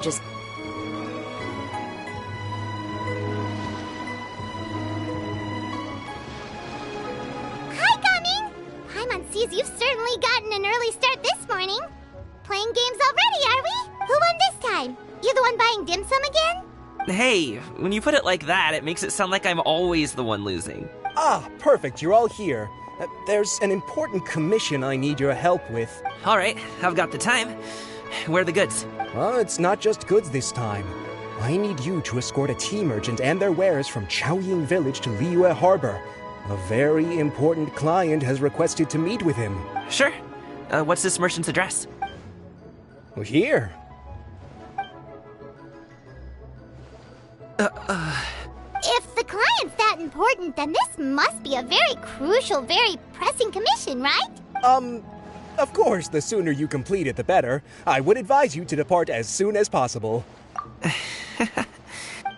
Just... Hi, Gaming! Paimon sees you've certainly gotten an early start this morning. Playing games already, are we? Who won this time? You the one buying dim sum again? Hey, when you put it like that, it makes it sound like I'm always the one losing. Ah, perfect, you're all here. There's an important commission I need your help with. Alright, I've got the time. Where are the goods? It's not just goods this time. I need you to escort a tea merchant and their wares from Chaoying Village to Liyue Harbor. A very important client has requested to meet with him. Sure. What's this merchant's address? Well, here. If the client's that important, then this must be a very crucial, very pressing commission, right? Of course, the sooner you complete it, the better. I would advise you to depart as soon as possible.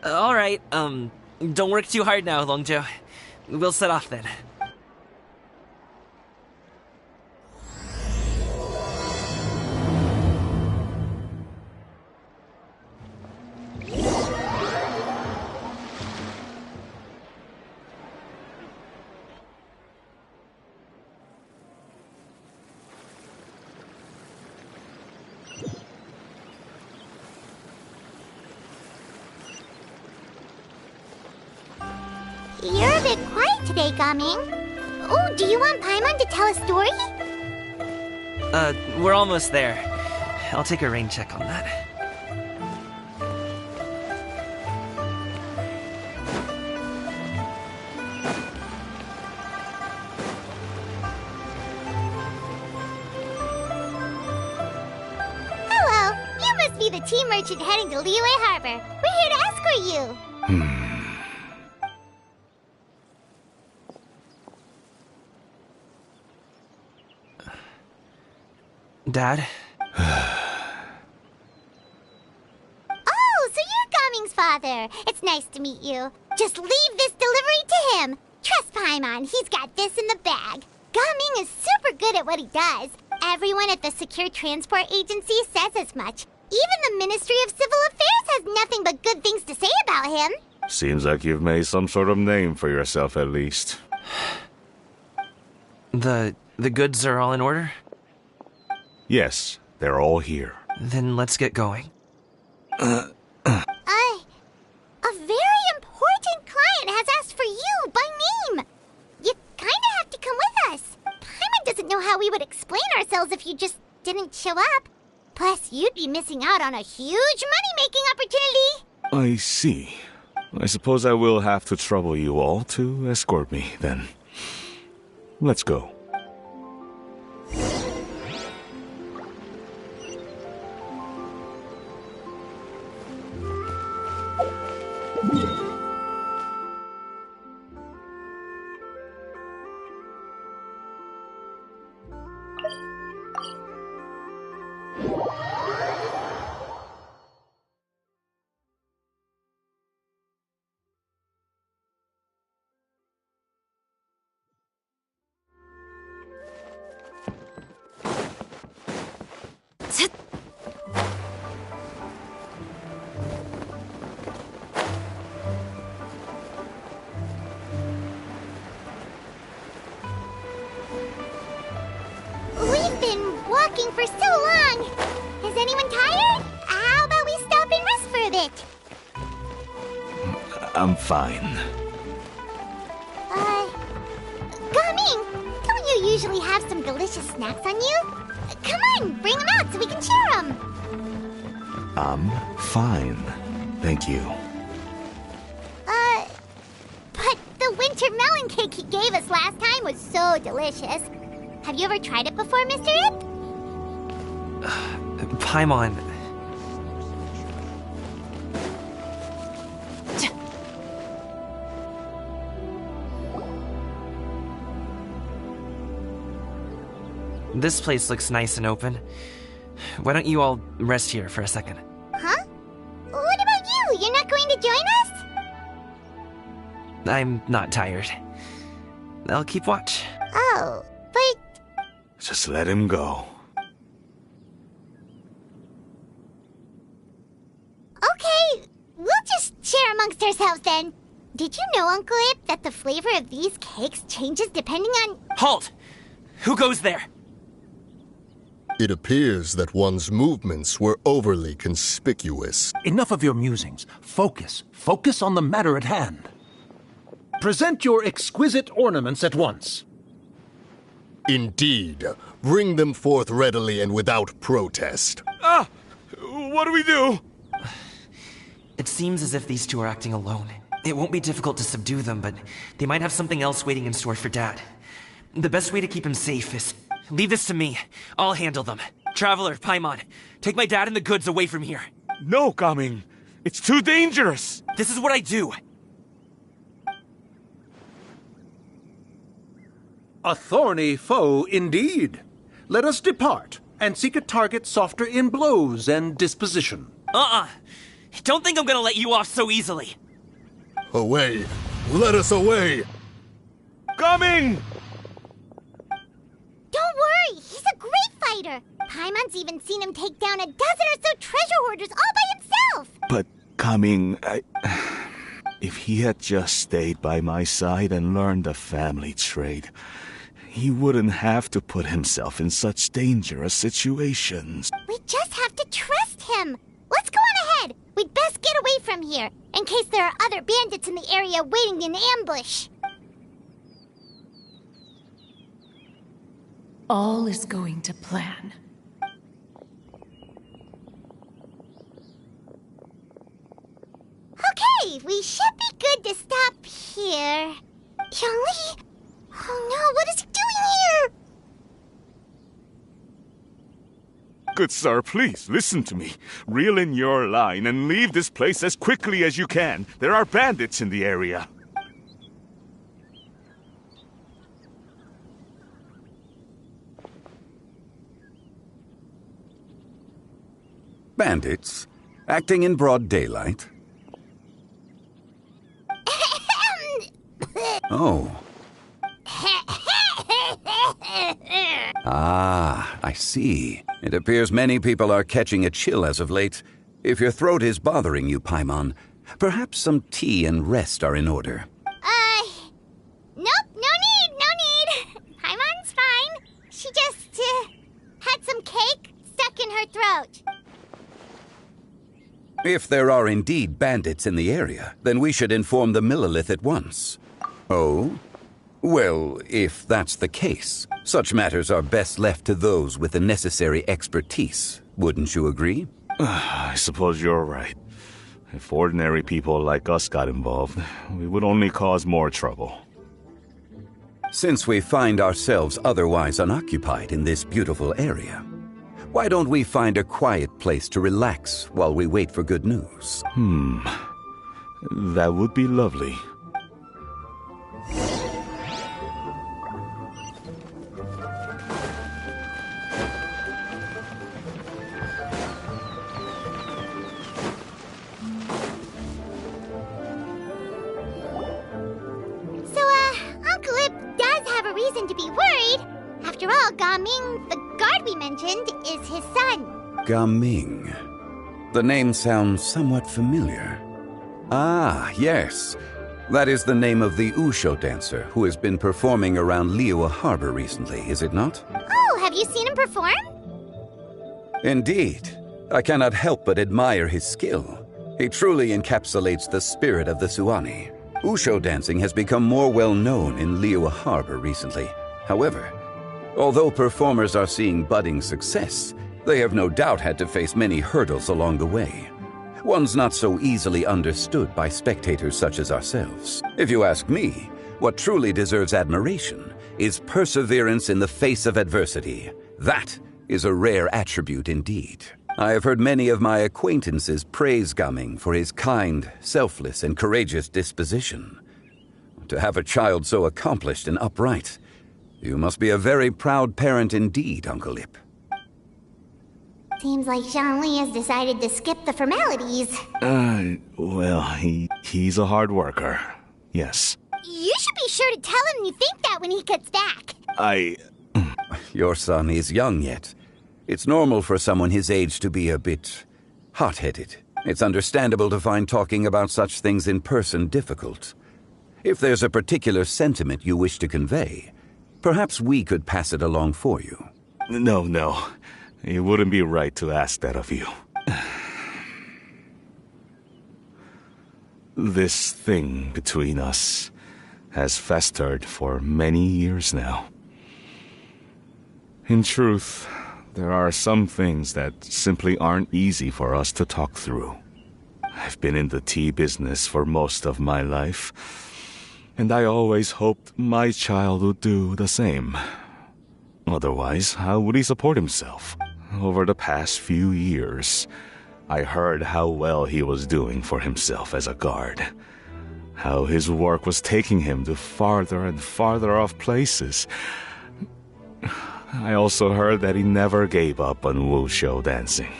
Alright, don't work too hard now, Longzhou. We'll set off then. You're a bit quiet today, Gaming. Oh, do you want Paimon to tell a story? We're almost there. I'll take a rain check on that. Hello, you must be the tea merchant heading to Liyue Harbor. We're here to escort you. Dad? Oh, so you're Gaming's father. It's nice to meet you. Just leave this delivery to him. Trust Paimon, he's got this in the bag. Gaming is super good at what he does. Everyone at the Secure Transport Agency says as much. Even the Ministry of Civil Affairs has nothing but good things to say about him. Seems like you've made some sort of name for yourself, at least. The goods are all in order? Yes, they're all here. Then let's get going. A very important client has asked for you by name. You kinda have to come with us. Paimon doesn't know how we would explain ourselves if you just didn't show up. Plus, you'd be missing out on a huge money-making opportunity. I see. I suppose I will have to trouble you all to escort me, then. Let's go. We've been walking for so long. Is anyone tired? How about we stop and rest for a bit? I'm fine. Gaming, don't you usually have some delicious snacks on you? Come on, bring them out so we can share them. I'm fine. Thank you. But the winter melon cake he gave us last time was so delicious. Have you ever tried it before, Mr. Ip? Paimon. This place looks nice and open. Why don't you all rest here for a second? Huh? What about you? You're not going to join us? I'm not tired. I'll keep watch. Oh, but... Just let him go. Okay, we'll just share amongst ourselves then. Did you know, Uncle Ip, that the flavor of these cakes changes depending on... Halt! Who goes there? It appears that one's movements were overly conspicuous. Enough of your musings. Focus. Focus on the matter at hand. Present your exquisite ornaments at once. Indeed. Bring them forth readily and without protest. Ah! What do we do? It seems as if these two are acting alone. It won't be difficult to subdue them, but they might have something else waiting in store for Dad. The best way to keep him safe is... leave this to me. I'll handle them. Traveler, Paimon, take my dad and the goods away from here. No, Gaming. It's too dangerous. This is what I do. A thorny foe indeed. Let us depart and seek a target softer in blows and disposition. Don't think I'm gonna let you off so easily. Away! Let us away! Gaming! Don't worry, he's a great fighter. Paimon's even seen him take down a dozen or so treasure hoarders all by himself. But, Gaming, if he had just stayed by my side and learned the family trade, he wouldn't have to put himself in such dangerous situations. We just have to trust him. Let's go on ahead. We'd best get away from here, in case there are other bandits in the area waiting in ambush. All is going to plan. Okay, we should be good to stop here. Zhongli? Oh no, what is he doing here? Good sir, please, listen to me. Reel in your line and leave this place as quickly as you can. There are bandits in the area. Bandits? Acting in broad daylight? Oh. Ah, I see. It appears many people are catching a chill as of late. If your throat is bothering you, Paimon, perhaps some tea and rest are in order. Nope, no need. Paimon's fine. She just, had some cake stuck in her throat. If there are indeed bandits in the area, then we should inform the Millelith at once. Oh? Well, if that's the case, such matters are best left to those with the necessary expertise. Wouldn't you agree? I suppose you're right. If ordinary people like us got involved, we would only cause more trouble. Since we find ourselves otherwise unoccupied in this beautiful area, why don't we find a quiet place to relax while we wait for good news? That would be lovely. Uncle Ip does have a reason to be worried. After all, Gaming, the guard we mentioned, is his son. Gaming. The name sounds somewhat familiar. Ah, yes. That is the name of the Wushu dancer who has been performing around Liyue Harbor recently, is it not? Oh, have you seen him perform? Indeed. I cannot help but admire his skill. He truly encapsulates the spirit of the Suwani. Wushu dancing has become more well known in Liyue Harbor recently. However, although performers are seeing budding success, they have no doubt had to face many hurdles along the way. One's not so easily understood by spectators such as ourselves. If you ask me, what truly deserves admiration is perseverance in the face of adversity. That is a rare attribute indeed. I have heard many of my acquaintances praise Gaming for his kind, selfless, and courageous disposition. To have a child so accomplished and upright, you must be a very proud parent indeed, Uncle Ip. Seems like Zhongli has decided to skip the formalities. Well, he's a hard worker. Yes. You should be sure to tell him you think that when he gets back. Your son is young yet. It's normal for someone his age to be a bit hot-headed. It's understandable to find talking about such things in person difficult. If there's a particular sentiment you wish to convey, perhaps we could pass it along for you. No. It wouldn't be right to ask that of you. This thing between us has festered for many years now. In truth, there are some things that simply aren't easy for us to talk through. I've been in the tea business for most of my life, and I always hoped my child would do the same. Otherwise, how would he support himself? Over the past few years, I heard how well he was doing for himself as a guard. How his work was taking him to farther and farther off places. I also heard that he never gave up on wushou dancing.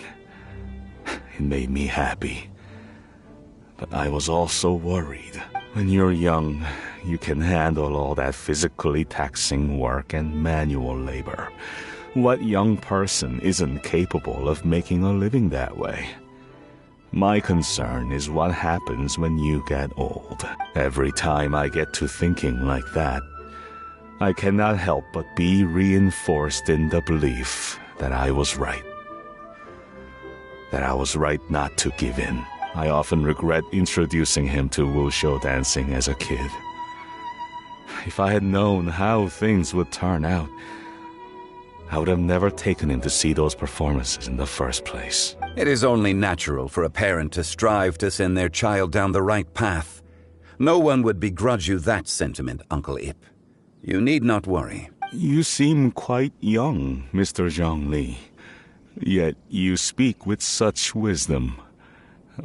It made me happy. But I was also worried. When you're young, you can handle all that physically taxing work and manual labor. What young person isn't capable of making a living that way? My concern is what happens when you get old. Every time I get to thinking like that, I cannot help but be reinforced in the belief that I was right. That I was right not to give in. I often regret introducing him to wushou dancing as a kid. If I had known how things would turn out, I would have never taken him to see those performances in the first place. It is only natural for a parent to strive to send their child down the right path. No one would begrudge you that sentiment, Uncle Ip. You need not worry. You seem quite young, Mr. Zhongli. Yet you speak with such wisdom.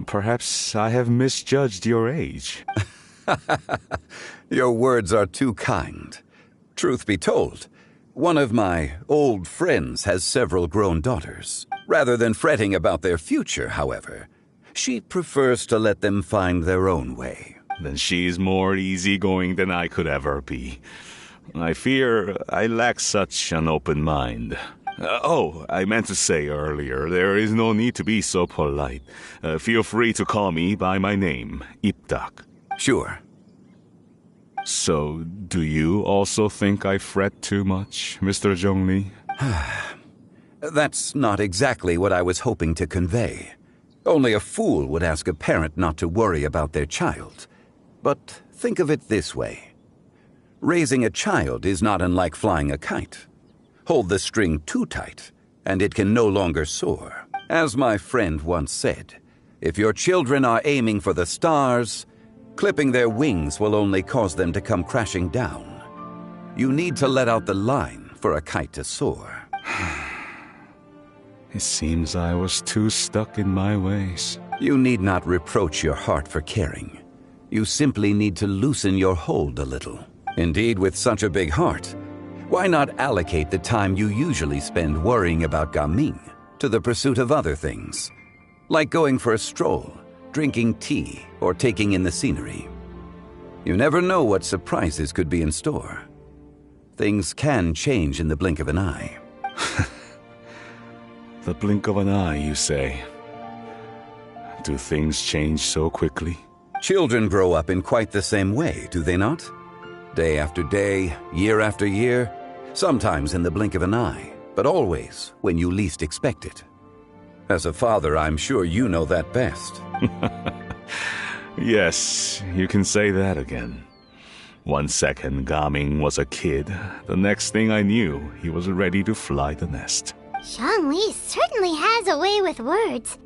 Perhaps I have misjudged your age. Your words are too kind. Truth be told, one of my old friends has several grown daughters. Rather than fretting about their future, however, she prefers to let them find their own way. Then she's more easygoing than I could ever be. I fear I lack such an open mind. I meant to say earlier, there is no need to be so polite. Feel free to call me by my name, Ipdak. Sure. So, do you also think I fret too much, Mr. Zhongli? That's not exactly what I was hoping to convey. Only a fool would ask a parent not to worry about their child. But think of it this way. Raising a child is not unlike flying a kite. Hold the string too tight, and it can no longer soar. As my friend once said, if your children are aiming for the stars, clipping their wings will only cause them to come crashing down. You need to let out the line for a kite to soar. It seems I was too stuck in my ways. You need not reproach your heart for caring. You simply need to loosen your hold a little. Indeed, with such a big heart, why not allocate the time you usually spend worrying about Gaming to the pursuit of other things, like going for a stroll, drinking tea, or taking in the scenery? You never know what surprises could be in store. Things can change in the blink of an eye. The blink of an eye, you say? Do things change so quickly? Children grow up in quite the same way, do they not? Day after day, year after year, sometimes in the blink of an eye, but always when you least expect it. As a father, I'm sure you know that best. Yes, you can say that again. 1 second, Gaming was a kid. The next thing I knew, he was ready to fly the nest. Zhongli certainly has a way with words.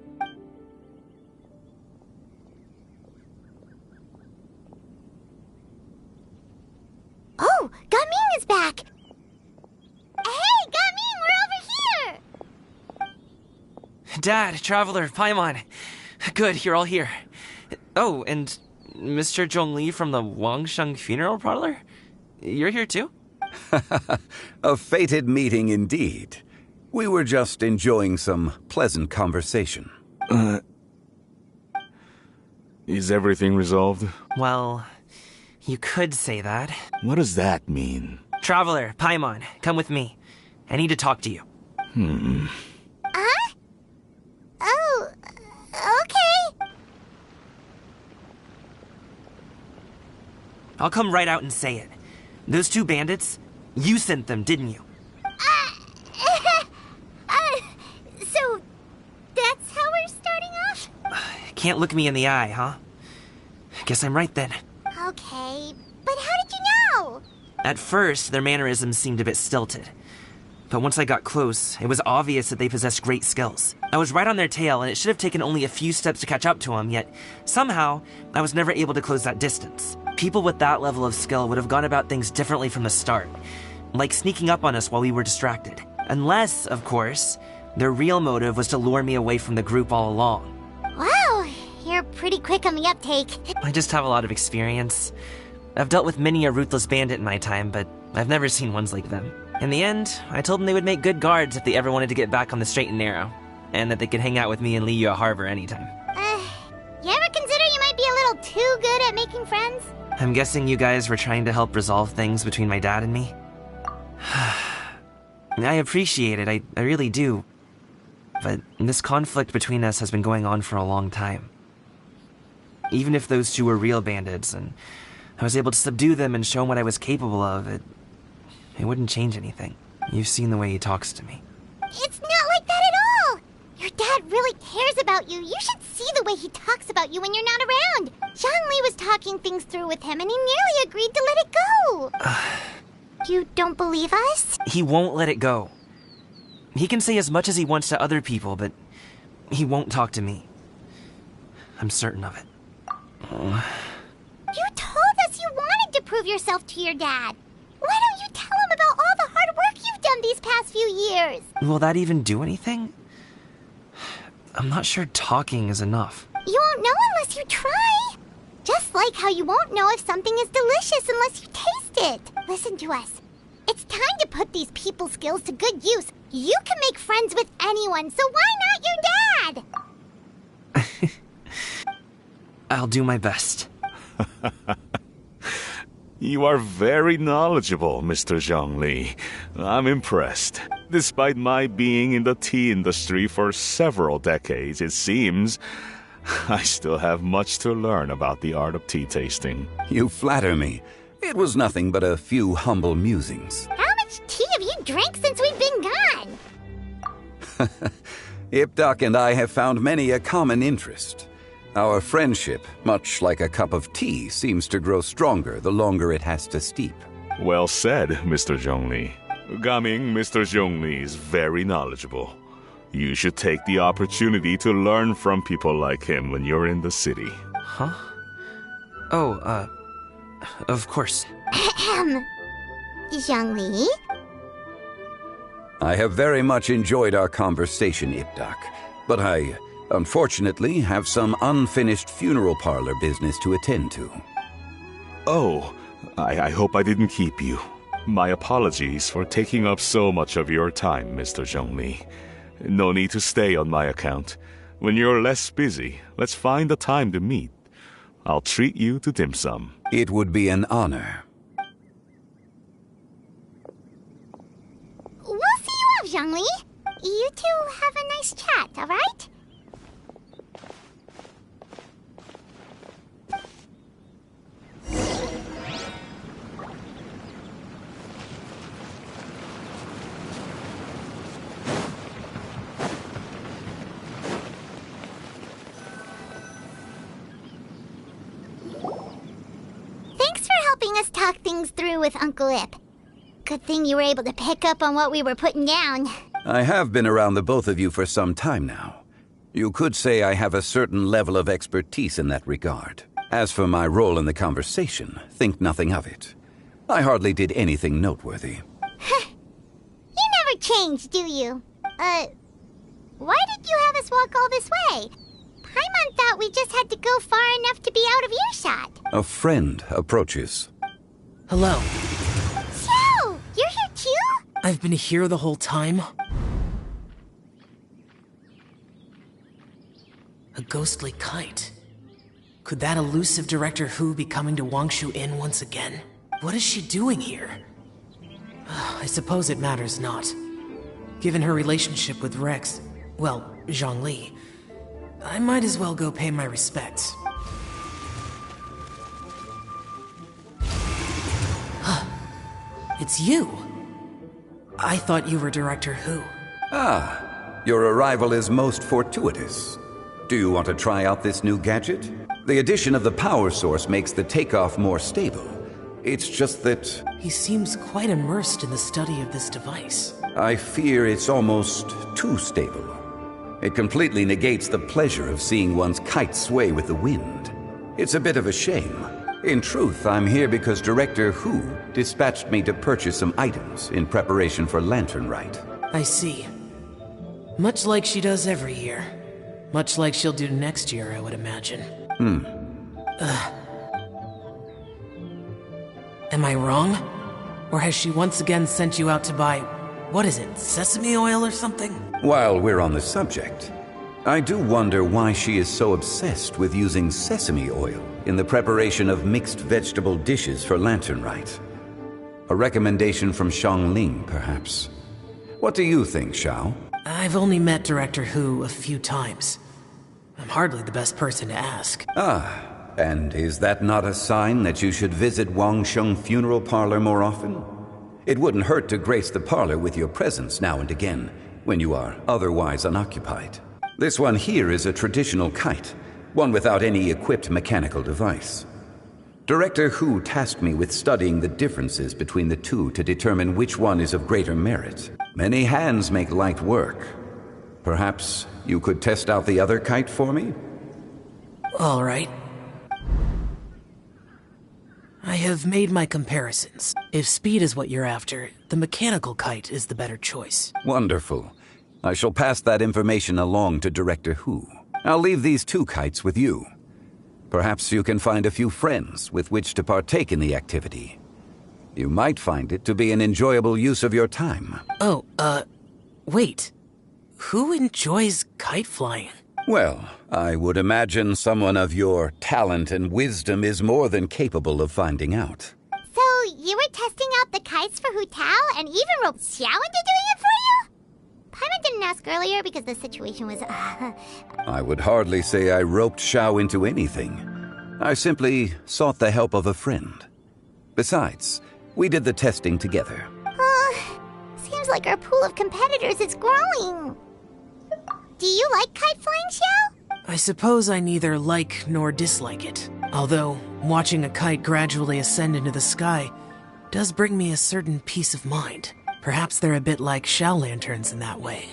Oh, Gaming is back! Hey, Gaming, we're over here! Dad, Traveler, Paimon. Good, you're all here. Oh, and Mr. Zhongli from the Wangsheng Funeral Parlor? You're here too? A fated meeting indeed. We were just enjoying some pleasant conversation. Is everything resolved? Well, you could say that. What does that mean? Traveler, Paimon, come with me. I need to talk to you. Oh, okay. I'll come right out and say it. Those two bandits, you sent them, didn't you? So that's how we're starting off? Can't look me in the eye, huh? Guess I'm right then. Okay, but how did you know? At first, their mannerisms seemed a bit stilted. But once I got close, it was obvious that they possessed great skills. I was right on their tail, and it should have taken only a few steps to catch up to them, yet somehow, I was never able to close that distance. People with that level of skill would have gone about things differently from the start, like sneaking up on us while we were distracted. Unless, of course, their real motive was to lure me away from the group all along. Wow, you're pretty quick on the uptake. I just have a lot of experience. I've dealt with many a ruthless bandit in my time, but I've never seen ones like them. In the end, I told them they would make good guards if they ever wanted to get back on the straight and narrow, and that they could hang out with me in Liyue Harbor anytime. You ever consider you might be a little too good at making friends? I'm guessing you guys were trying to help resolve things between my dad and me? I appreciate it, I really do. But this conflict between us has been going on for a long time. Even if those two were real bandits, and I was able to subdue them and show them what I was capable of, it wouldn't change anything. You've seen the way he talks to me. It's not like that at all! Your dad really cares about you. You should see the way he talks about you when you're not around. Zhongli was talking things through with him, and he nearly agreed to let it go. You don't believe us? He won't let it go. He can say as much as he wants to other people, but he won't talk to me. I'm certain of it. You told us you wanted to prove yourself to your dad. Why don't you tell him about all the hard work you've done these past few years? Will that even do anything? I'm not sure talking is enough. You won't know unless you try. Just like how you won't know if something is delicious unless you taste it. Listen to us. It's time to put these people skills to good use. You can make friends with anyone, so why not your dad? I'll do my best. You are very knowledgeable, Mr. Zhongli. I'm impressed. Despite my being in the tea industry for several decades, it seems I still have much to learn about the art of tea tasting. You flatter me. It was nothing but a few humble musings. How much tea have you drank since we've been gone? Ipdak and I have found many a common interest. Our friendship, much like a cup of tea, seems to grow stronger the longer it has to steep. Well said, Mr. Zhongli. Gaming, Mr. Zhongli is very knowledgeable. You should take the opportunity to learn from people like him when you're in the city. Huh? Oh, of course. Zhongli? I have very much enjoyed our conversation, Ipdak, but I, unfortunately, have some unfinished funeral parlor business to attend to. Oh, I hope I didn't keep you. My apologies for taking up so much of your time, Mr. Zhongli. No need to stay on my account. When you're less busy, let's find a time to meet. I'll treat you to dim sum. It would be an honor. We'll see you off, Zhongli. You two have a nice chat, all right? Thanks for helping us talk things through with Uncle Ip. Good thing you were able to pick up on what we were putting down. I have been around the both of you for some time now. You could say I have a certain level of expertise in that regard. As for my role in the conversation, think nothing of it. I hardly did anything noteworthy. You never change, do you? Why did you have us walk all this way? Paimon thought we just had to go far enough to be out of earshot. A friend approaches. Hello. Xiao! You're here too? I've been here the whole time? A ghostly kite. Could that elusive Director Hu be coming to Wangshu Inn once again? What is she doing here? I suppose it matters not. Given her relationship with Rex, well, Zhongli, I might as well go pay my respects. it's you. I thought you were Director Who. Ah, your arrival is most fortuitous. Do you want to try out this new gadget? The addition of the power source makes the takeoff more stable. It's just that He seems quite immersed in the study of this device. I fear it's almost too stable. It completely negates the pleasure of seeing one's kite sway with the wind. It's a bit of a shame. In truth, I'm here because Director Who dispatched me to purchase some items in preparation for Lantern Rite. I see. Much like she does every year. Much like she'll do next year, I would imagine. Am I wrong? Or has she once again sent you out to buy, what is it, sesame oil or something? While we're on the subject, I do wonder why she is so obsessed with using sesame oil in the preparation of mixed vegetable dishes for Lantern Rite. A recommendation from Xiangling, perhaps. What do you think, Xiao? I've only met Director Who a few times. I'm hardly the best person to ask. Ah, and is that not a sign that you should visit Wangsheng Funeral Parlor more often? It wouldn't hurt to grace the parlor with your presence now and again, when you are otherwise unoccupied. This one here is a traditional kite, one without any equipped mechanical device. Director Who tasked me with studying the differences between the two to determine which one is of greater merit. Many hands make light work. Perhaps you could test out the other kite for me? All right. I have made my comparisons. If speed is what you're after, the mechanical kite is the better choice. Wonderful. I shall pass that information along to Director Who. I'll leave these two kites with you. Perhaps you can find a few friends with which to partake in the activity. You might find it to be an enjoyable use of your time. Oh, wait. Who enjoys kite flying? Well, I would imagine someone of your talent and wisdom is more than capable of finding out. So, you were testing out the kites for Hu Tao and even roped Xiao into doing it for you? Paimon didn't ask earlier because the situation was... I would hardly say I roped Xiao into anything. I simply sought the help of a friend. Besides, we did the testing together. Seems like our pool of competitors is growing. Do you like kite flying, Xiao? I suppose I neither like nor dislike it. Although, watching a kite gradually ascend into the sky does bring me a certain peace of mind. Perhaps they're a bit like Xiao lanterns in that way.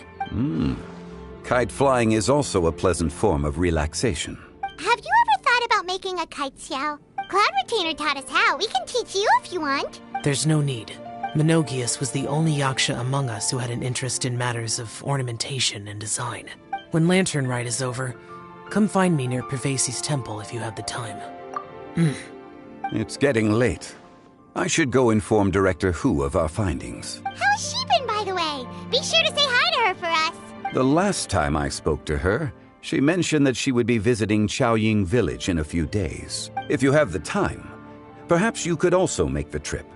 Kite flying is also a pleasant form of relaxation. Have you ever thought about making a kite, Xiao? Cloud Retainer taught us how. We can teach you if you want. There's no need. Menogius was the only Yaksha among us who had an interest in matters of ornamentation and design. When Lantern Rite is over, come find me near Pervasi's temple if you have the time. It's getting late. I should go inform Director Who of our findings. How's she been, by the way? Be sure to say hi to her for us. The last time I spoke to her, she mentioned that she would be visiting Chaoying Village in a few days. If you have the time, perhaps you could also make the trip.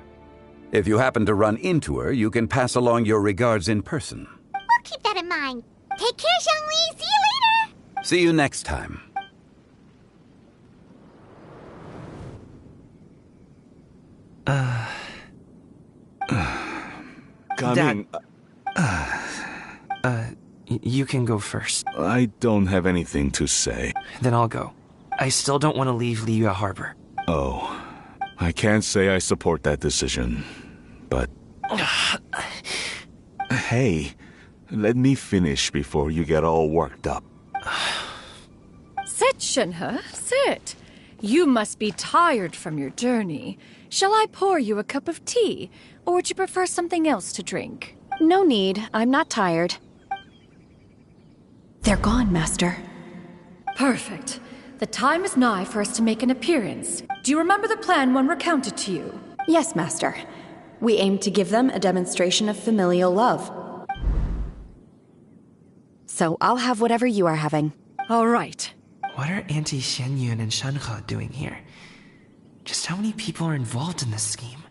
If you happen to run into her, you can pass along your regards in person. We'll keep that in mind. Take care, Xiangli. See you later. See you next time. Coming. You can go first. I don't have anything to say. Then I'll go. I still don't want to leave Liyue Harbor. Oh, I can't say I support that decision, but... Hey, let me finish before you get all worked up. Sit, Shenhe, sit. You must be tired from your journey. Shall I pour you a cup of tea, or would you prefer something else to drink? No need. I'm not tired. They're gone, Master. Perfect. The time is nigh for us to make an appearance. Do you remember the plan when recounted to you? Yes, Master. We aim to give them a demonstration of familial love. So I'll have whatever you are having. All right. What are Auntie Xianyun and Shenhe doing here? Just how many people are involved in this scheme?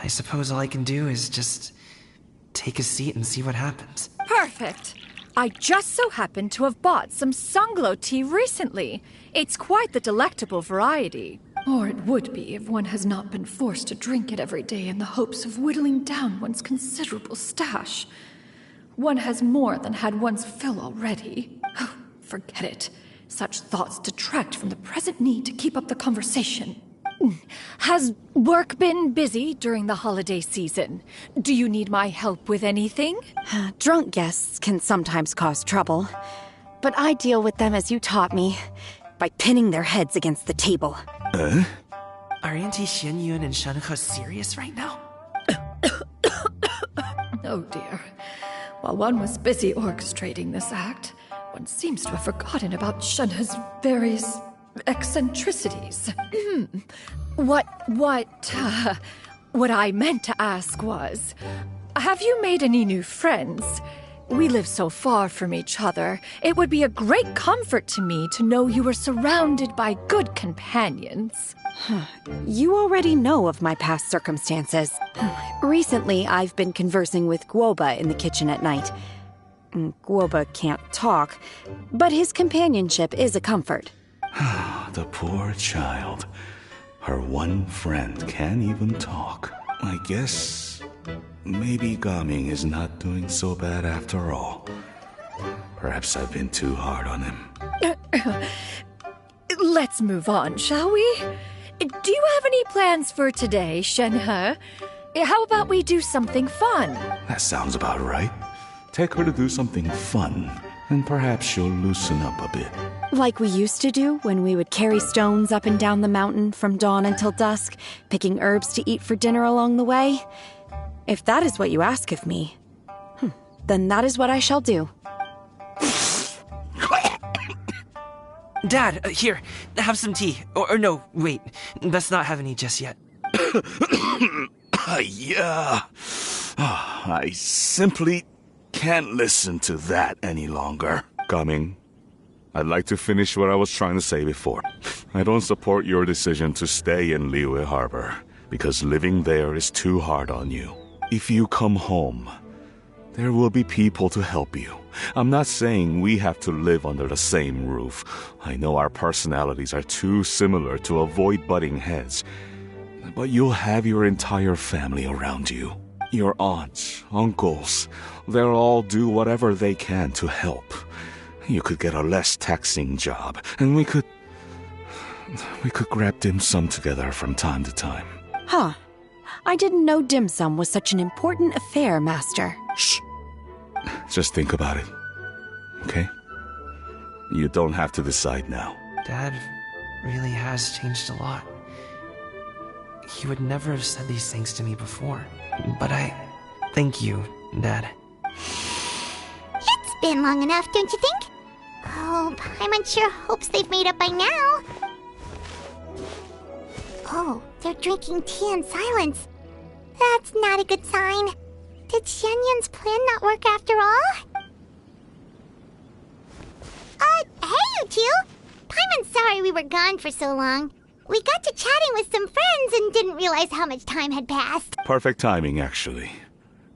I suppose all I can do is just take a seat and see what happens. Perfect. I just so happen to have bought some Sunglow tea recently. It's quite the delectable variety. Or it would be if one has not been forced to drink it every day in the hopes of whittling down one's considerable stash. One has more than had one's fill already. Oh, forget it. Such thoughts detract from the present need to keep up the conversation. Has work been busy during the holiday season? Do you need my help with anything? Drunk guests can sometimes cause trouble, but I deal with them as you taught me, by pinning their heads against the table. Are Auntie Xianyun and Shenhe serious right now? Oh dear. While one was busy orchestrating this act, one seems to have forgotten about Shenhe's various eccentricities. What I meant to ask was, have you made any new friends? We live so far from each other. It would be a great comfort to me to know you were surrounded by good companions. You already know of my past circumstances. Recently, I've been conversing with Guoba in the kitchen at night. Guoba can't talk, but his companionship is a comfort. The poor child. Her one friend can't even talk. I guess maybe Gaming is not doing so bad after all. Perhaps I've been too hard on him. Let's move on, shall we? Do you have any plans for today, Shenhe? How about we do something fun? That sounds about right. Take her to do something fun, and perhaps she'll loosen up a bit. Like we used to do when we would carry stones up and down the mountain from dawn until dusk, picking herbs to eat for dinner along the way. If that is what you ask of me, then that is what I shall do. Dad, here, have some tea. Or no, wait, let's not have any just yet. Yeah. I simply can't listen to that any longer. Gaming, I'd like to finish what I was trying to say before. I don't support your decision to stay in Liyue Harbor, because living there is too hard on you. If you come home, there will be people to help you. I'm not saying we have to live under the same roof. I know our personalities are too similar to avoid butting heads. But you'll have your entire family around you. Your aunts, uncles, they'll all do whatever they can to help. You could get a less taxing job, and we could grab dim sum together from time to time. I didn't know dim sum was such an important affair, Master. Shh. Just think about it, okay? You don't have to decide now. Dad really has changed a lot. He would never have said these things to me before. But I thank you, Dad. It's been long enough, don't you think? Oh, Paimon sure hopes they've made up by now. Oh, they're drinking tea in silence. That's not a good sign. Did Xianyun's plan not work after all? Hey you two! Paimon's sorry we were gone for so long. We got to chatting with some friends and didn't realize how much time had passed. Perfect timing, actually.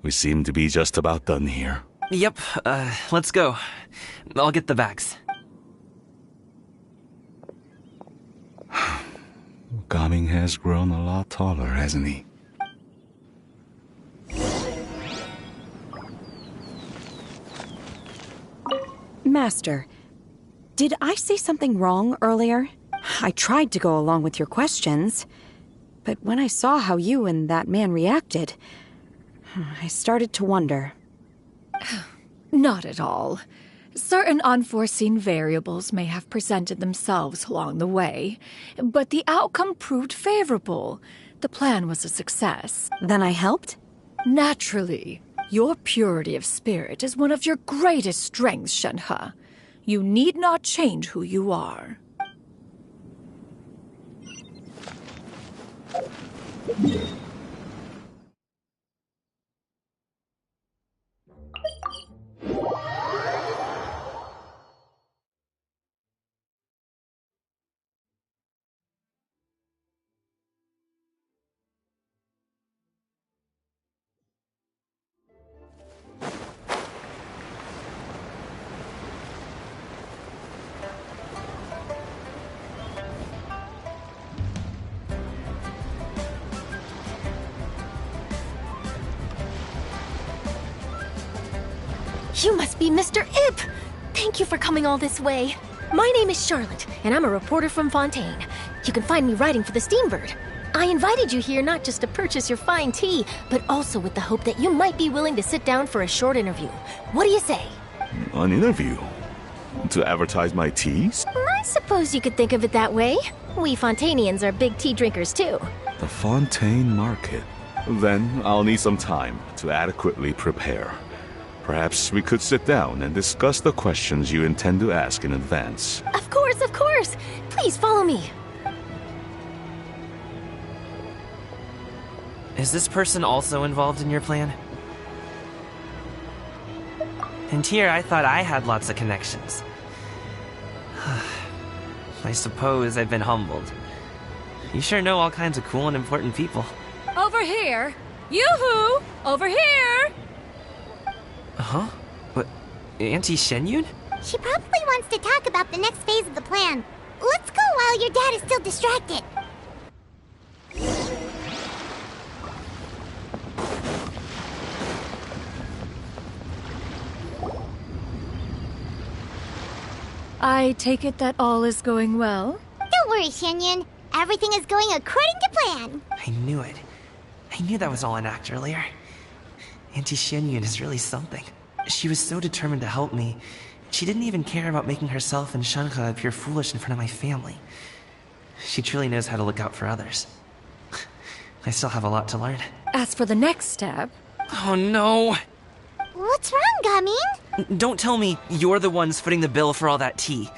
We seem to be just about done here. Yep, let's go. I'll get the bags. Gaming has grown a lot taller, hasn't he? Master, did I say something wrong earlier? I tried to go along with your questions, but when I saw how you and that man reacted, I started to wonder. Not at all. Certain unforeseen variables may have presented themselves along the way, but the outcome proved favorable. The plan was a success. Then I helped? Naturally. Your purity of spirit is one of your greatest strengths, Shenhe. You need not change who you are. You must be Mr. Ip! Thank you for coming all this way. My name is Charlotte, and I'm a reporter from Fontaine. You can find me writing for the Steambird. I invited you here not just to purchase your fine tea, but also with the hope that you might be willing to sit down for a short interview. What do you say? An interview? To advertise my teas? I suppose you could think of it that way. We Fontainians are big tea drinkers too. The Fontaine Market. Then I'll need some time to adequately prepare. Perhaps we could sit down and discuss the questions you intend to ask in advance. Of course, of course! Please follow me. Is this person also involved in your plan? And here I thought I had lots of connections. I suppose I've been humbled. You sure know all kinds of cool and important people. Over here! Yoo-hoo! Over here! Huh? What? Auntie Shenyun? She probably wants to talk about the next phase of the plan. Let's go while your dad is still distracted. I take it that all is going well? Don't worry, Shenyun. Everything is going according to plan. I knew it. I knew that was all an act earlier. Auntie Shenyun is really something. She was so determined to help me. She didn't even care about making herself and Shanhe appear foolish in front of my family. She truly knows how to look out for others. I still have a lot to learn. As for the next step... Oh no! What's wrong, Gaming? Don't tell me you're the ones footing the bill for all that tea.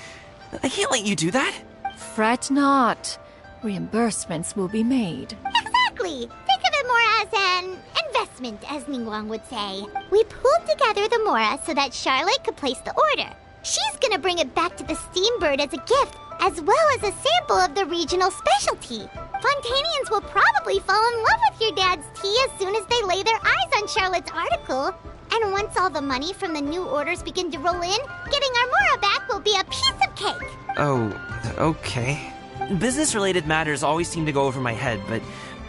I can't let you do that. Fret not. Reimbursements will be made. Exactly! Think of it more as an investment, as Ningguang would say. We pooled together the Mora so that Charlotte could place the order. She's gonna bring it back to the Steambird as a gift, as well as a sample of the regional specialty. Fontainians will probably fall in love with your dad's tea as soon as they lay their eyes on Charlotte's article. And once all the money from the new orders begin to roll in, getting our Mora back will be a piece of cake. Oh, okay. Business-related matters always seem to go over my head, but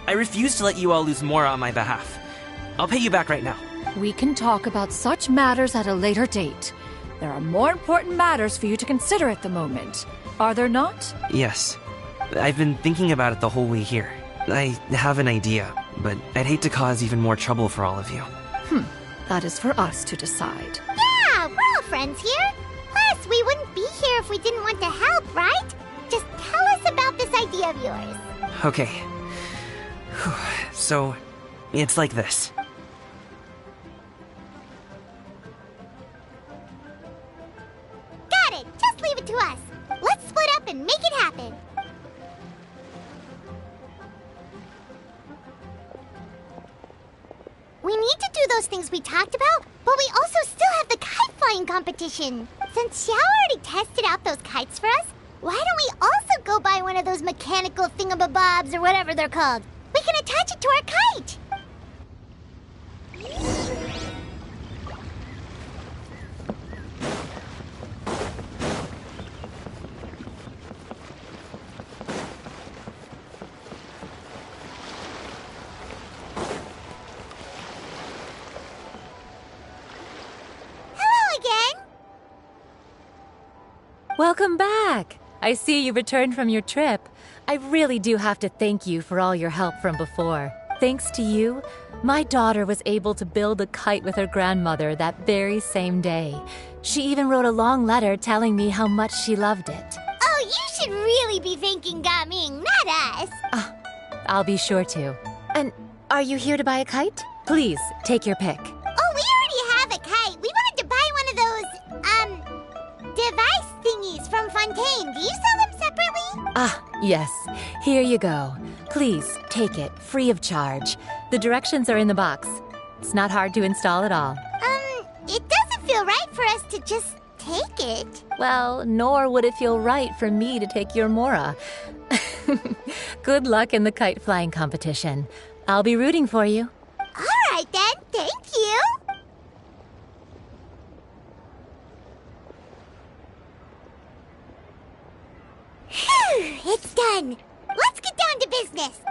I refuse to let you all lose Mora on my behalf. I'll pay you back right now. We can talk about such matters at a later date. There are more important matters for you to consider at the moment. Are there not? Yes. I've been thinking about it the whole way here. I have an idea, but I'd hate to cause even more trouble for all of you. That is for us to decide. Yeah, we're all friends here. Plus, we wouldn't be here if we didn't want to help, right? Just tell us about this idea of yours. Okay. So, it's like this. Got it! Just leave it to us. Let's split up and make it happen. We need to do those things we talked about, but we also still have the kite flying competition. Since Xiao already tested out those kites for us, why don't we also go buy one of those mechanical thingamabobs or whatever they're called? We can attach it to our kite. Welcome back! I see you returned from your trip. I really do have to thank you for all your help from before. Thanks to you, my daughter was able to build a kite with her grandmother that very same day. She even wrote a long letter telling me how much she loved it. Oh, you should really be thanking Gaming, not us. I'll be sure to. And are you here to buy a kite? Please, take your pick. Oh, we already have a kite. We wanted to buy one of those, device thingies from Fontaine. Do you sell them separately? Yes. Here you go. Please, take it, free of charge. The directions are in the box. It's not hard to install at all. It doesn't feel right for us to just take it. Well, nor would it feel right for me to take your Mora. Good luck in the kite flying competition. I'll be rooting for you. All right, then. Thank you. Phew, it's done. Let's get down to business.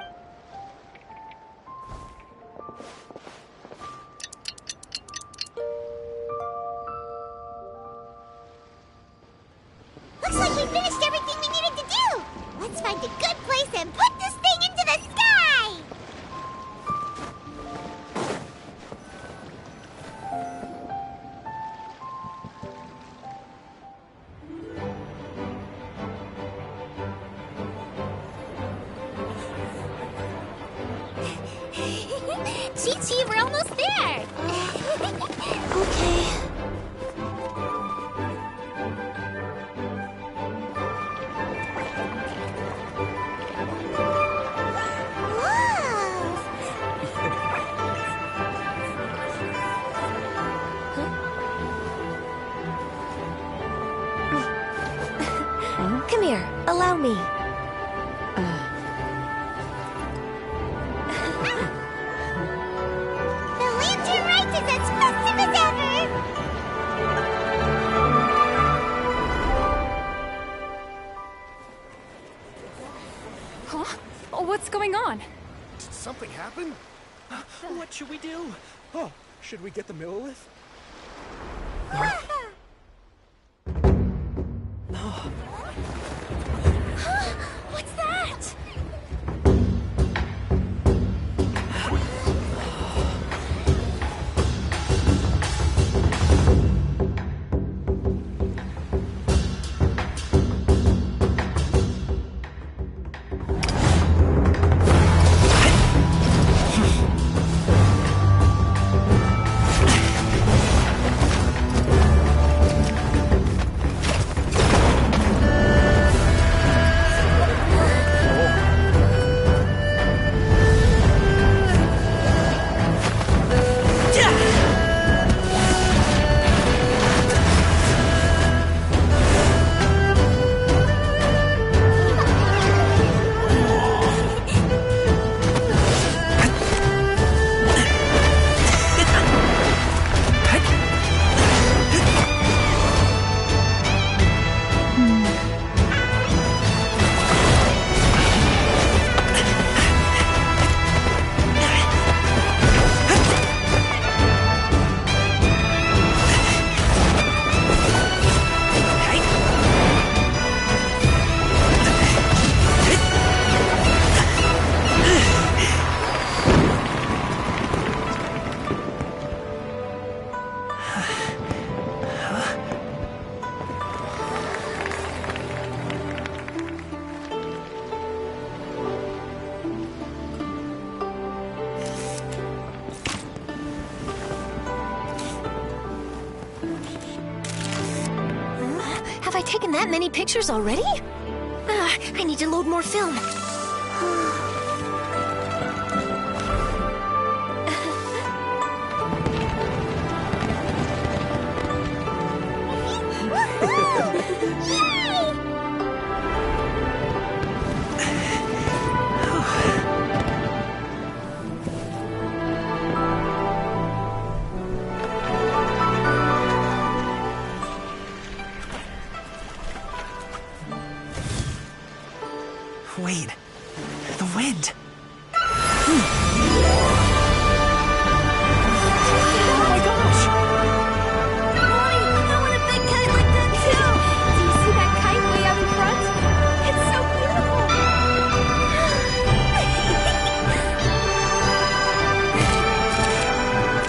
find a good place and put this thing into the sky! Chi-Chi, we're almost there! Okay. Come here, allow me. The lantern ride is as festive as ever! Huh? Oh, what's going on? Did something happen? What should we do? Oh, should we get the Millilith? What's that? Have I taken that many pictures already? I need to load more film. Wait, the wind. Oh my gosh! Mommy, I want a big kite like that too! Do you see that kite way out in front? It's so beautiful!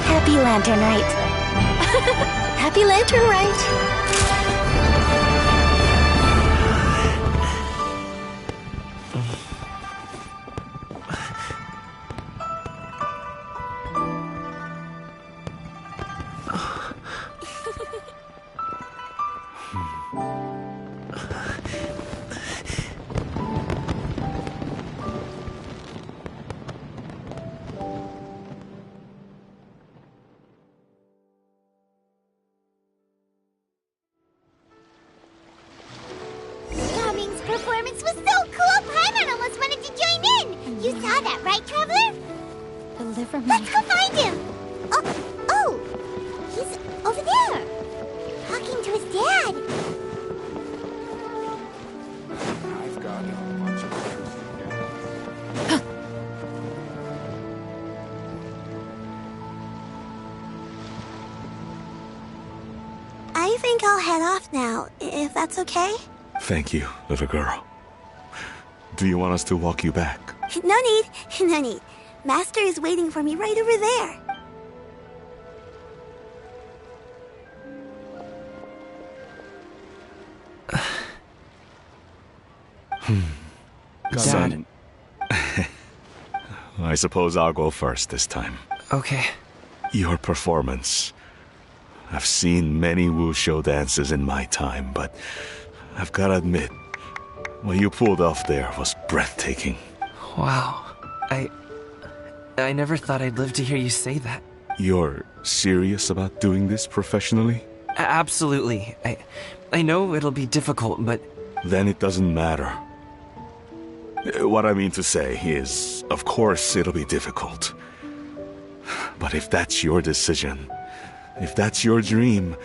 Happy Lantern Rite. Happy Lantern Rite. Cummings' performance was so cool, Paimon almost wanted to join in! You saw that, right, Traveler? Deliver me. Let's go find him! Oh! He's over there! Talking to his dad! I've got a bunch of letters to get. I think I'll head off now, if that's okay. Thank you, little girl. Do you want us to walk you back? No need, no need. Master is waiting for me right over there. Dad. I suppose I'll go first this time. Okay. Your performance. I've seen many wushou dances in my time, but I've gotta admit, what you pulled off there was breathtaking. Wow. I never thought I'd live to hear you say that. You're serious about doing this professionally? Absolutely. I know it'll be difficult, but... Then it doesn't matter. What I mean to say is, of course it'll be difficult. But if that's your decision, if that's your dream,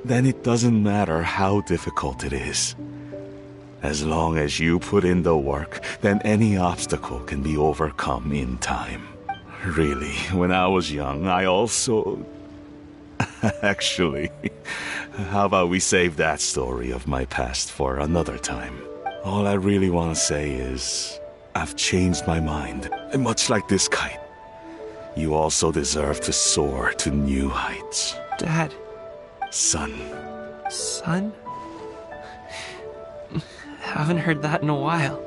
then it doesn't matter how difficult it is. As long as you put in the work, then any obstacle can be overcome in time. Really, when I was young, I also... Actually, how about we save that story of my past for another time? All I really want to say is, I've changed my mind. And much like this kite, you also deserve to soar to new heights. Dad. Son. Son? Haven't heard that in a while.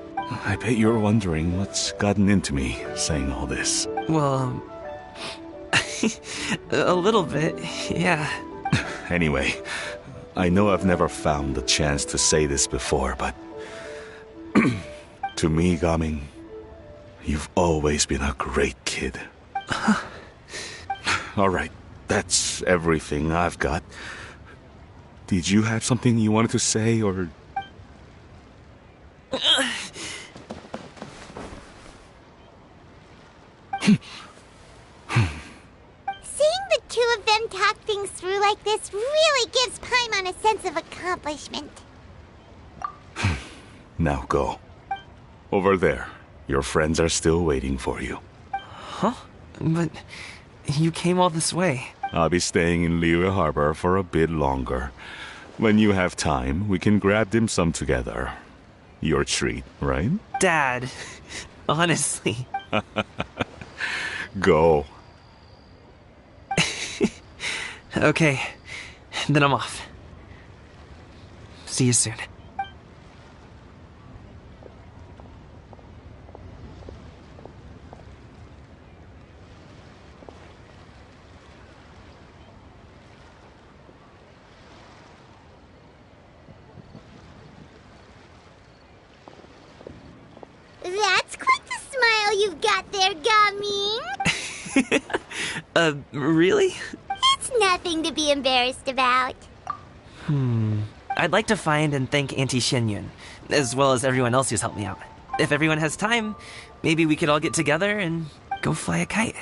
I bet you're wondering what's gotten into me saying all this. Well, a little bit, yeah. Anyway, I know I've never found the chance to say this before, but... to me, Gaming, you've always been a great kid. Alright, that's everything I've got. Did you have something you wanted to say, or... Seeing the two of them talk things through like this really gives Paimon a sense of accomplishment. Now go. Over there. Your friends are still waiting for you. Huh? But you came all this way. I'll be staying in Liyue Harbor for a bit longer. When you have time, we can grab dim sum together. Your treat, right? Dad, honestly. Go. Okay, then I'm off. See you soon. That's quite the smile you've got there, Gaming. Really? It's nothing to be embarrassed about. I'd like to find and thank Auntie Xinyun, as well as everyone else who's helped me out. If everyone has time, maybe we could all get together and go fly a kite.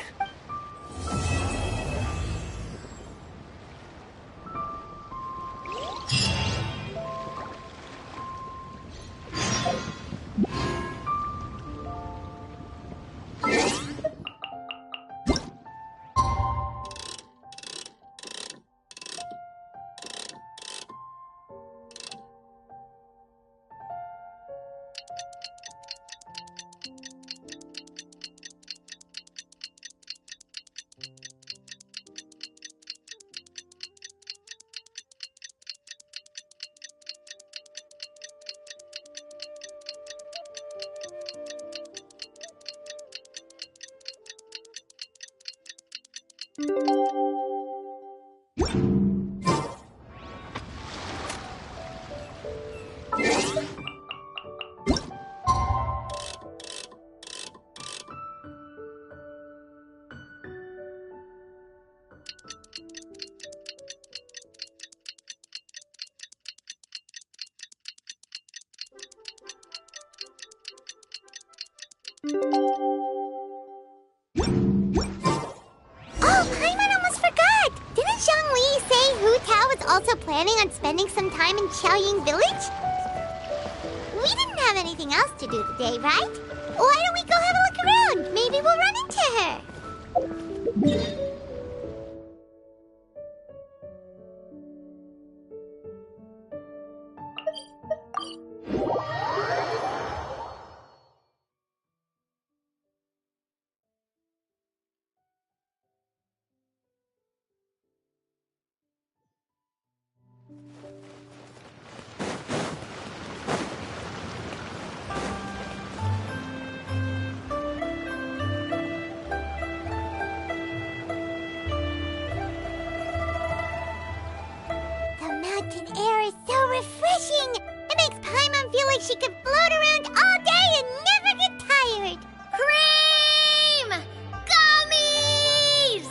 Also planning on spending some time in Qiaoying Village? We didn't have anything else to do today, right? Why don't we go have a look around? Maybe we'll run into her. like she could float around all day and never get tired. Cream! Gummies!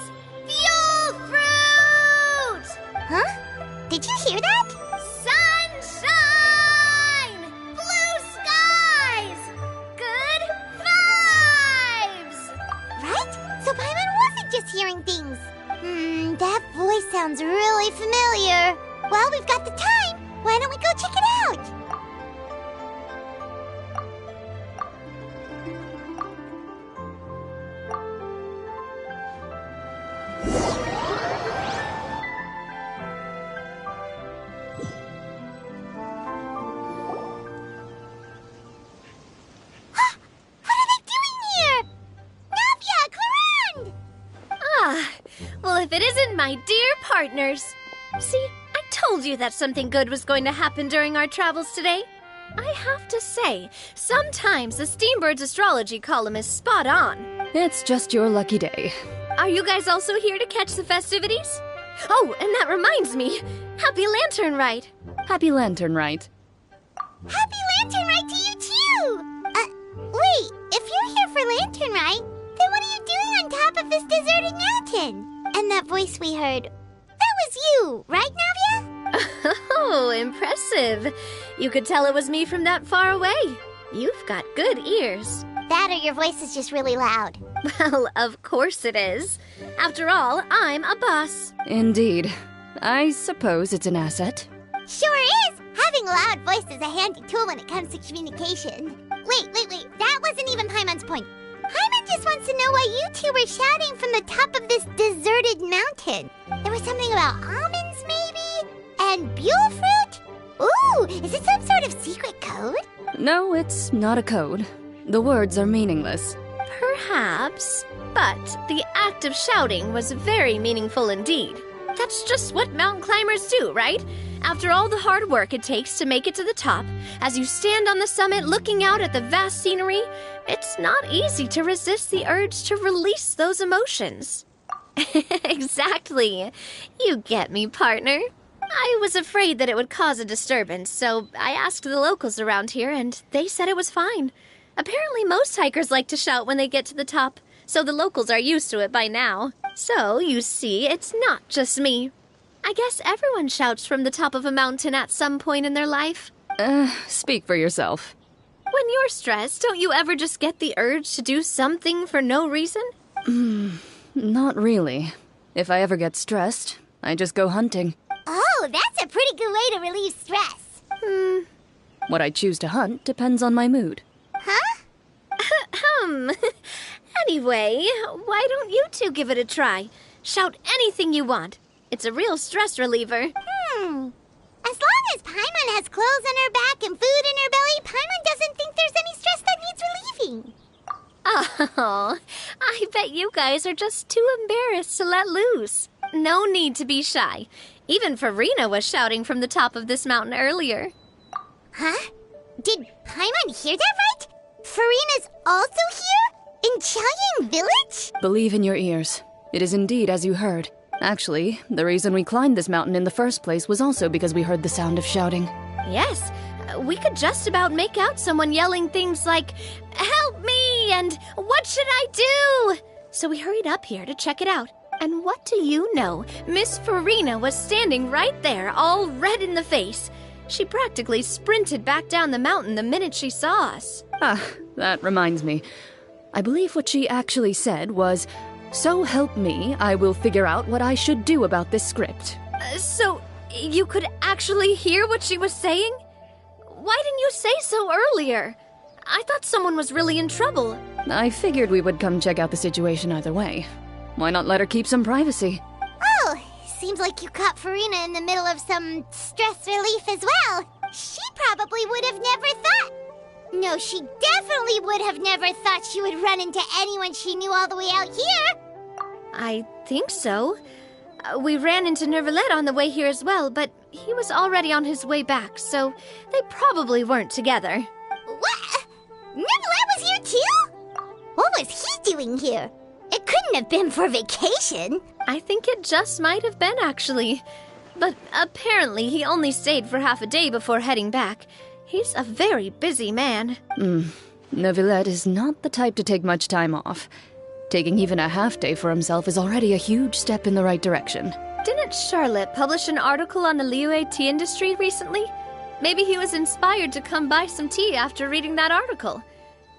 Fuel fruit! Huh? Did you hear that? Sunshine! Blue skies! Good vibes! Right? So Paimon wasn't just hearing things. That voice sounds really familiar. Well, we've got the time. Why don't we go check it out? Well, if it isn't my dear partners. See, I told you that something good was going to happen during our travels today. I have to say, sometimes the Steambird's astrology column is spot on. It's just your lucky day. Are you guys also here to catch the festivities? Oh, and that reminds me. Happy Lantern Rite. Happy Lantern Rite. Happy Lantern Rite to you too! Wait, if you're here for Lantern Rite, then what are you doing on top of this deserted mountain? And that voice we heard, that was you, right, Navia? Oh, impressive. You could tell it was me from that far away. You've got good ears. That or your voice is just really loud. Well, of course it is. After all, I'm a boss. Indeed. I suppose it's an asset. Sure is! Having a loud voice is a handy tool when it comes to communication. Wait. That wasn't even Paimon's point. Paimon just wants to know why you two were shouting from the top of this deserted mountain. There was something about almonds, maybe? And buell fruit? Ooh, is it some sort of secret code? No, it's not a code. The words are meaningless. Perhaps, but the act of shouting was very meaningful indeed. That's just what mountain climbers do, right? After all the hard work it takes to make it to the top, as you stand on the summit looking out at the vast scenery, it's not easy to resist the urge to release those emotions. Exactly. You get me, partner. I was afraid that it would cause a disturbance, so I asked the locals around here, and they said it was fine. Apparently most hikers like to shout when they get to the top, so the locals are used to it by now. So, you see, it's not just me. I guess everyone shouts from the top of a mountain at some point in their life. Speak for yourself. When you're stressed, don't you ever just get the urge to do something for no reason? Not really. If I ever get stressed, I just go hunting. Oh, that's a pretty good way to relieve stress. What I choose to hunt depends on my mood. Huh? Anyway, why don't you two give it a try? Shout anything you want. It's a real stress reliever. As long as Paimon has clothes on her back and food in her belly, Paimon doesn't think there's any stress that needs relieving. Oh, I bet you guys are just too embarrassed to let loose. No need to be shy. Even Farina was shouting from the top of this mountain earlier. Huh? Did Paimon hear that right? Farina's also here? In Chaoying Village? Believe in your ears. It is indeed as you heard. Actually, the reason we climbed this mountain in the first place was also because we heard the sound of shouting. Yes, we could just about make out someone yelling things like, "Help me!" and "What should I do?" So we hurried up here to check it out. And what do you know? Miss Farina was standing right there, all red in the face. She practically sprinted back down the mountain the minute she saw us. That reminds me. I believe what she actually said was, "So help me, I will figure out what I should do about this script." So, you could actually hear what she was saying? Why didn't you say so earlier? I thought someone was really in trouble. I figured we would come check out the situation either way. Why not let her keep some privacy? Oh, seems like you caught Farina in the middle of some stress relief as well. She probably would have never thought. No, she definitely would have never thought she would run into anyone she knew all the way out here. I think so. We ran into Nervalet on the way here as well, but he was already on his way back, so they probably weren't together. What? Nervalet was here too? What was he doing here? It couldn't have been for vacation. I think it just might have been, actually. But apparently he only stayed for half a day before heading back. He's a very busy man. Neuvillette is not the type to take much time off. Taking even a half day for himself is already a huge step in the right direction. Didn't Charlotte publish an article on the Liyue tea industry recently? Maybe he was inspired to come buy some tea after reading that article.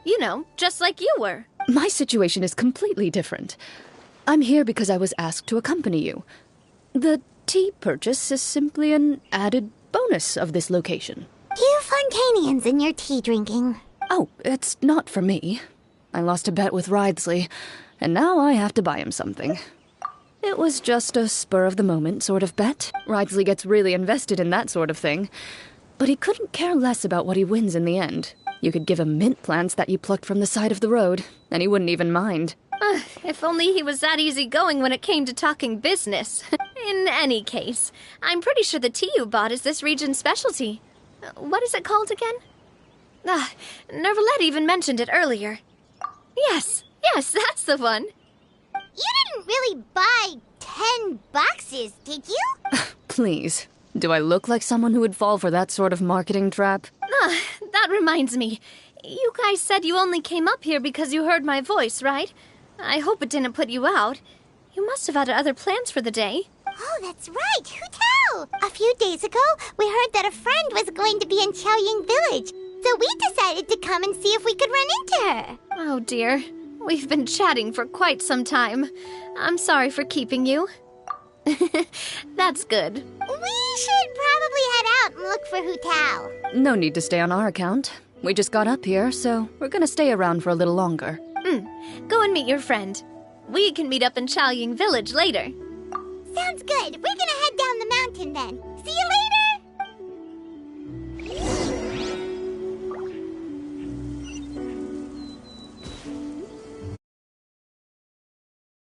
You know, just like you were. My situation is completely different. I'm here because I was asked to accompany you. The tea purchase is simply an added bonus of this location. You Fontanians and your tea drinking. Oh, it's not for me. I lost a bet with Wriothesley, and now I have to buy him something. It was just a spur-of-the-moment sort of bet. Wriothesley gets really invested in that sort of thing. But he couldn't care less about what he wins in the end. You could give him mint plants that you plucked from the side of the road, and he wouldn't even mind. If only he was that easygoing when it came to talking business. In any case, I'm pretty sure the tea you bought is this region's specialty. What is it called again? Neuvillette even mentioned it earlier. Yes, that's the one. You didn't really buy 10 boxes, did you? Please. Do I look like someone who would fall for that sort of marketing trap? That reminds me. You guys said you only came up here because you heard my voice, right? I hope it didn't put you out. You must have had other plans for the day. Oh, that's right. Hu Tao! A few days ago, we heard that a friend was going to be in Qiaoying Village. So we decided to come and see if we could run into her. Oh dear. We've been chatting for quite some time. I'm sorry for keeping you. That's good. We should probably head out and look for Hu Tao. No need to stay on our account. We just got up here, so we're gonna stay around for a little longer. Go and meet your friend. We can meet up in Qiaoying Village later. Sounds good. We're gonna head down the mountain then. See you later!